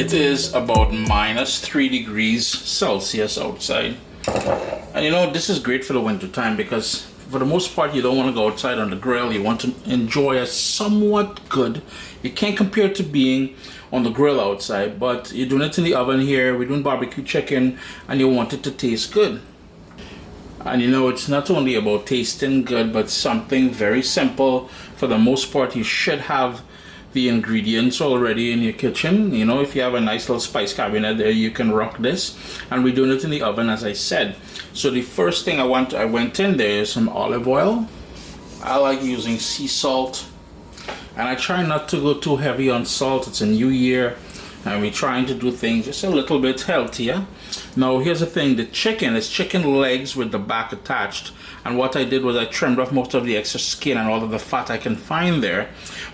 It is about -3 degrees Celsius outside. And you know, this is great for the winter time because for the most part you don't want to go outside on the grill. You want to enjoy a somewhat good. You can't compare it to being on the grill outside, but you're doing it in the oven here. We're doing barbecue chicken and you want it to taste good. And you know, it's not only about tasting good, but something very simple. For the most part, you should have the ingredients already in your kitchen. You know, if you have a nice little spice cabinet there, you can rock this. And we're doing it in the oven, as I said. So the first thing I went in there is some olive oil. I like using sea salt. And I try not to go too heavy on salt. It's a new year. And we're trying to do things just a little bit healthier. Now here's the thing, the chicken is chicken legs with the back attached, and what I did was I trimmed off most of the extra skin and all of the fat I can find there,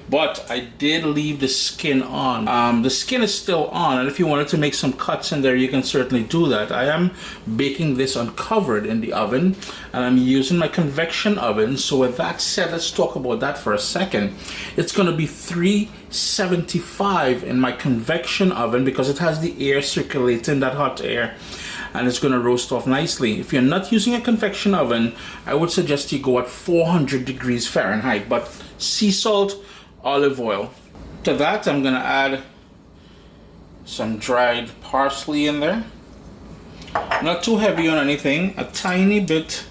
but I did leave the skin on. The skin is still on, and if you wanted to make some cuts in there, you can certainly do that. I am baking this uncovered in the oven, and I'm using my convection oven. So with that said, let's talk about that for a second. It's going to be 375 in my convection oven because it has the air circulating, that hot air, and it's going to roast off nicely. If you're not using a convection oven, I would suggest you go at 400 degrees Fahrenheit, but sea salt, olive oil. To that, I'm going to add some dried parsley in there. Not too heavy on anything. A tiny bit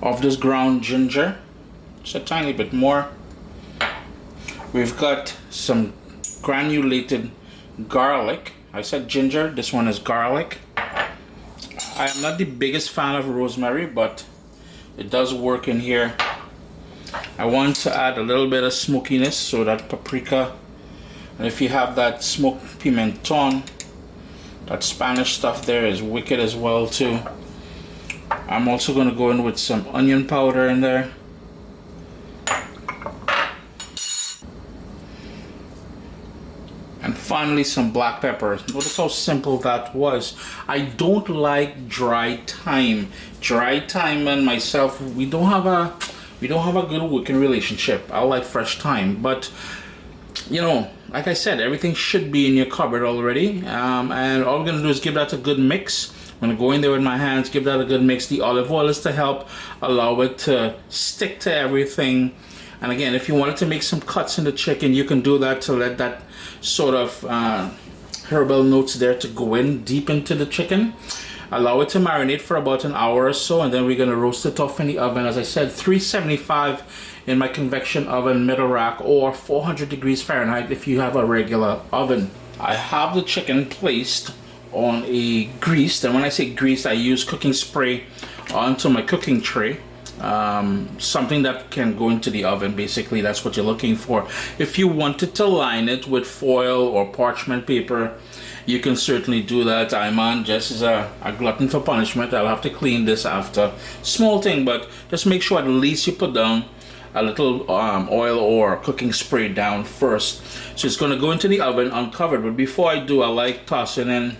of this ground ginger, just a tiny bit more. We've got some granulated garlic. I said ginger, this one is garlic. I am not the biggest fan of rosemary, but it does work in here. I want to add a little bit of smokiness, so that paprika, and if you have that smoked pimenton, that Spanish stuff there is wicked as well too. I'm also going to go in with some onion powder in there. And finally some black pepper. Notice how simple that was. I don't like dry thyme. Dry thyme and myself, we don't have a good working relationship. I like fresh thyme, but you know, like I said, everything should be in your cupboard already. And all we're gonna do is give that a good mix. I'm gonna go in there with my hands, give that a good mix. The olive oil is to help allow it to stick to everything. And again, if you wanted to make some cuts in the chicken, you can do that to let that sort of herbal notes there to go in deep into the chicken. Allow it to marinate for about an hour or so, and then we're going to roast it off in the oven. As I said, 375 in my convection oven, middle rack, or 400 degrees Fahrenheit if you have a regular oven. I have the chicken placed on a greased, and when I say greased, I use cooking spray onto my cooking tray. Something that can go into the oven. Basically, that's what you're looking for. If you wanted to line it with foil or parchment paper, you can certainly do that. I'm on just as a glutton for punishment. I'll have to clean this after. Small thing, but just make sure at least you put down a little oil or cooking spray down first. So it's going to go into the oven uncovered, but before I do, I like tossing in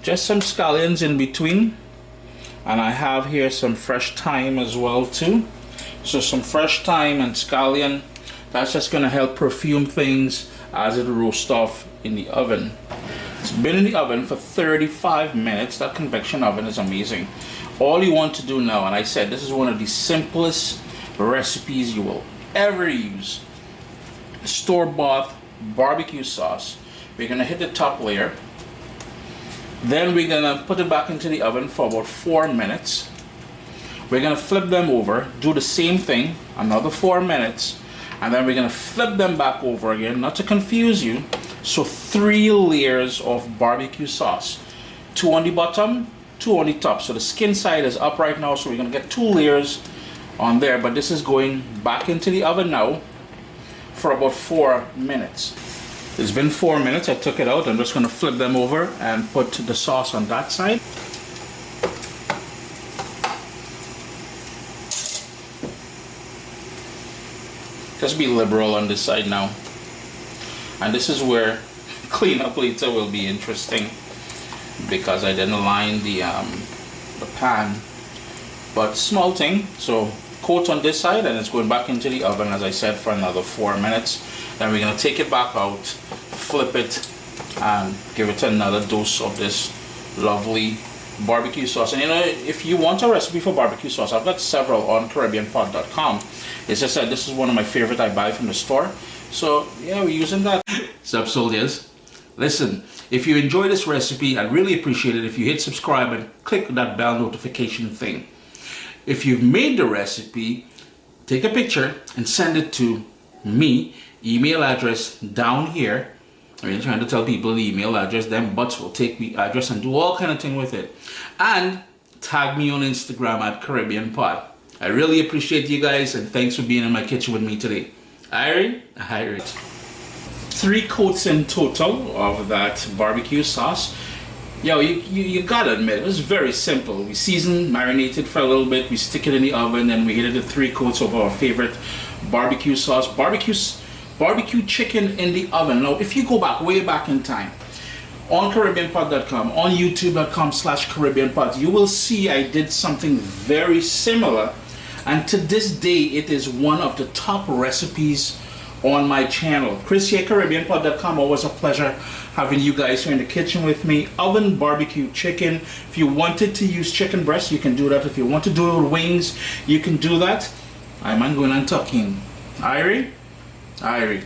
just some scallions in between. And I have here some fresh thyme as well too. So some fresh thyme and scallion. That's just going to help perfume things as it roasts off in the oven. It's been in the oven for 35 minutes. That convection oven is amazing. All you want to do now, and I said this is one of the simplest recipes you will ever use. Store-bought barbecue sauce. We're going to hit the top layer. Then we're gonna put it back into the oven for about 4 minutes. We're gonna flip them over, do the same thing, another 4 minutes, and then we're gonna flip them back over again, not to confuse you. So 3 layers of barbecue sauce. 2 on the bottom, 2 on the top. So the skin side is up right now, so we're gonna get 2 layers on there, but this is going back into the oven now for about 4 minutes. It's been 4 minutes. I took it out. I'm just going to flip them over and put the sauce on that side. Just be liberal on this side now. And this is where cleanup later will be interesting because I didn't line the pan. But small thing. So coat on this side and it's going back into the oven, as I said, for another 4 minutes. Then we're gonna take it back out, flip it, and give it another dose of this lovely barbecue sauce. And you know, if you want a recipe for barbecue sauce, I've got several on CaribbeanPot.com. It's just that this is one of my favorite I buy from the store. So yeah, we're using that. Sup soldiers? Listen, if you enjoy this recipe, I'd really appreciate it if you hit subscribe and click that bell notification thing. If you've made the recipe, take a picture and send it to me. Email address down here. I mean, trying to tell people the email address, them butts will take the address and do all kind of thing with it. And tag me on Instagram at CaribbeanPot. I really appreciate you guys, and thanks for being in my kitchen with me today. Irie? 3 coats in total of that barbecue sauce. Yo, you gotta admit, it was very simple. We season, marinate it for a little bit, we stick it in the oven, and we hit it at 3 coats of our favorite barbecue sauce. Barbecue chicken in the oven. Now, if you go back, way back in time, on CaribbeanPot.com, on YouTube.com/CaribbeanPot, you will see I did something very similar, and to this day, it is one of the top recipes on my channel. Chris here, CaribbeanPot.com. Always a pleasure having you guys here in the kitchen with me. Oven barbecue chicken. If you wanted to use chicken breast, you can do that. If you want to do it with wings, you can do that. I'm going and talking. Irie? Irie.